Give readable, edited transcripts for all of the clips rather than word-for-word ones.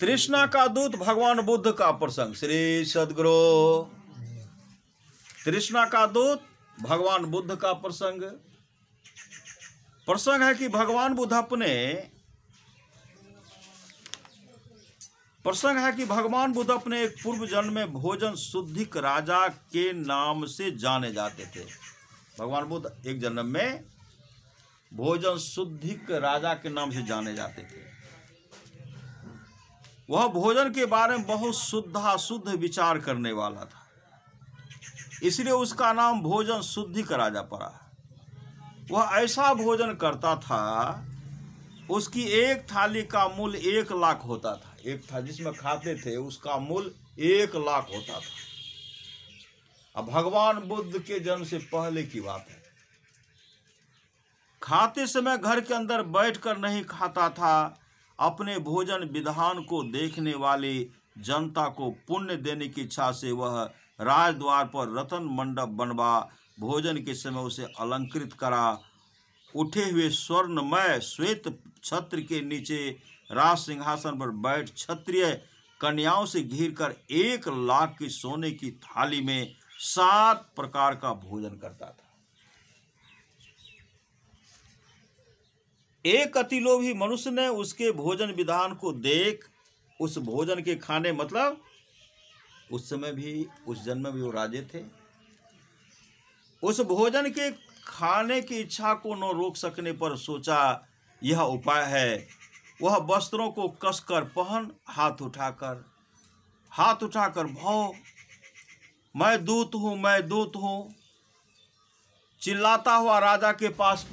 तृष्णा का दूत भगवान बुद्ध का प्रसंग। श्री सद्गुरु। तृष्णा का दूत भगवान बुद्ध का प्रसंग है कि भगवान बुद्ध अपने एक पूर्व जन्म में भोजन शुद्धिक राजा के नाम से जाने जाते थे। भगवान बुद्ध एक जन्म में भोजन शुद्धिक राजा के नाम से जाने जाते थे। वह भोजन के बारे में बहुत शुद्ध विचार करने वाला था, इसलिए उसका नाम भोजन शुद्धिक राजा पड़ा। वह ऐसा भोजन करता था, उसकी एक थाली का मूल्य 1 लाख होता था। एक था जिसमें खाते थे उसका मूल्य 1 लाख होता था। अब भगवान बुद्ध के जन्म से पहले की बात है। खाते समय घर के अंदर बैठकर नहीं खाता था। अपने भोजन विधान को देखने वाली जनता को पुण्य देने की इच्छा से वह राजद्वार पर रतन मंडप बनवा भोजन के समय उसे अलंकृत करा। उठे हुए स्वर्णमय श्वेत छत्र के नीचे राज सिंहासन पर बैठ क्षत्रिय कन्याओं से घिरकर 1 लाख की सोने की थाली में 7 प्रकार का भोजन करता था। एक अतिलोभी मनुष्य ने उसके भोजन विधान को देख उस भोजन के खाने, मतलब उस समय भी उस जन्म में भी वो राजे थे, उस भोजन के खाने की इच्छा को न रोक सकने पर सोचा यह उपाय है। वह वस्त्रों को कसकर पहन हाथ उठाकर भौ मैं दूत हूं चिल्लाता हुआ राजा के पास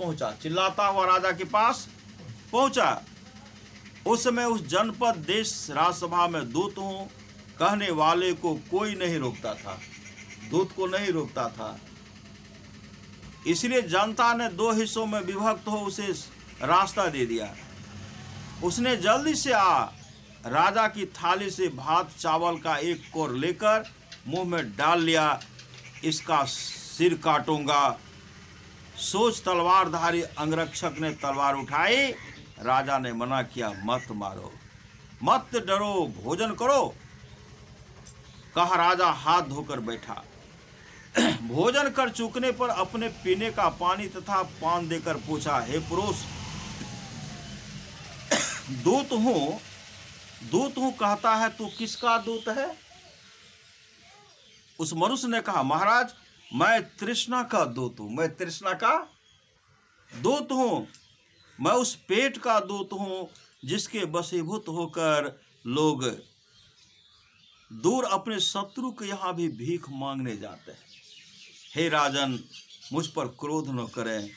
पहुंचा। उस समय उस जनपद देश राजसभा में दूत हूं कहने वाले को कोई नहीं रोकता था, दूत को नहीं रोकता था। इसलिए जनता ने 2 हिस्सों में विभक्त हो उसे रास्ता दे दिया। उसने जल्दी से राजा की थाली से भात चावल का 1 कोर लेकर मुंह में डाल लिया। इसका सिर काटूंगा। सोच तलवारधारी अंगरक्षक ने तलवार उठाई। राजा ने मना किया, मत मारो, मत डरो, भोजन करो। कहा राजा हाथ धोकर बैठा। भोजन कर चूकने पर अपने पीने का पानी तथा पान देकर पूछा, हे पुरुष, दूत हूं कहता है, तू किसका दूत है? उस मनुष्य ने कहा, महाराज मैं तृष्णा का दूत हूं। मैं उस पेट का दूत हूं जिसके वशीभूत होकर लोग दूर अपने शत्रु के यहां भी भीख मांगने जाते हैं। हे राजन, मुझ पर क्रोध न करें।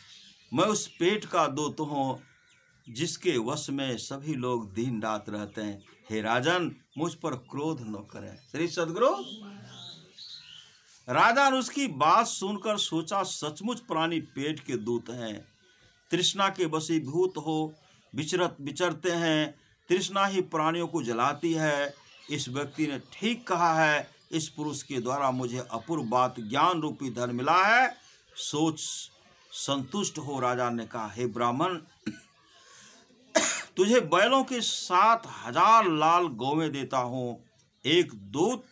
मैं उस पेट का दूत हूं जिसके वश में सभी लोग दिन रात रहते हैं। हे राजन, मुझ पर क्रोध न करें। श्री सद्गुरु। राजा ने उसकी बात सुनकर सोचा, सचमुच प्राणी पेट के दूत हैं, तृष्णा के वशीभूत हो विचरते हैं। तृष्णा ही प्राणियों को जलाती है। इस व्यक्ति ने ठीक कहा है। इस पुरुष के द्वारा मुझे अपूर्व बात ज्ञान रूपी धन मिला है। सोच संतुष्ट हो राजा ने कहा, हे ब्राह्मण, तुझे बैलों के 7,000 लाल गौवें देता हूं। एक दूत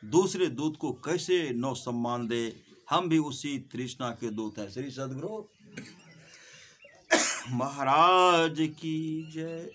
दूसरे दूत को कैसे न सम्मान दे। हम भी उसी तृष्णा के दूत हैं। श्री सद्गुरु महाराज की जय।